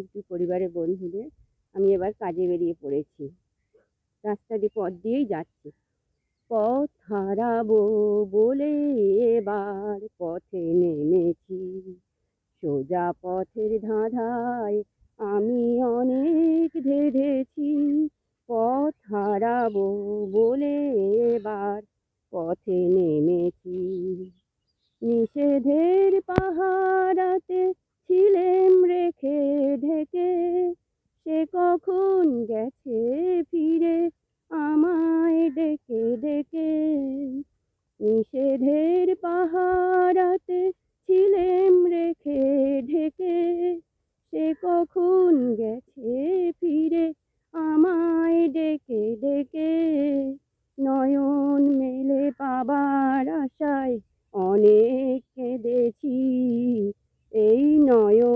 একটু পরিবারের বন্ধুদের। আমি এবার কাজে বেরিয়ে পড়েছি। রাস্তা দিয়ে পথ দিয়েই যাচ্ছি। পথ হারাবো বলে এবার পথে নেমেছি। সোজা পথের ধাঁধায় আমি অনেক ধেড়েছি। পথ হারাবো বলে এবার পথে নেমেছি। নিষেধের পাহারাতে ছিলেম রেখে ঢেকে, সে কখন গেছে ফিরে আমায় ডেকে ডেকে। নিষেধের পাহারাতে ছিলেম রেখে ঢেকে, সে কখন গেছে ফিরে আমায় ডেকে ডেকে। নয়ন মেলে পাবার আশায় অনেক কেঁদেছি, এই নয়ন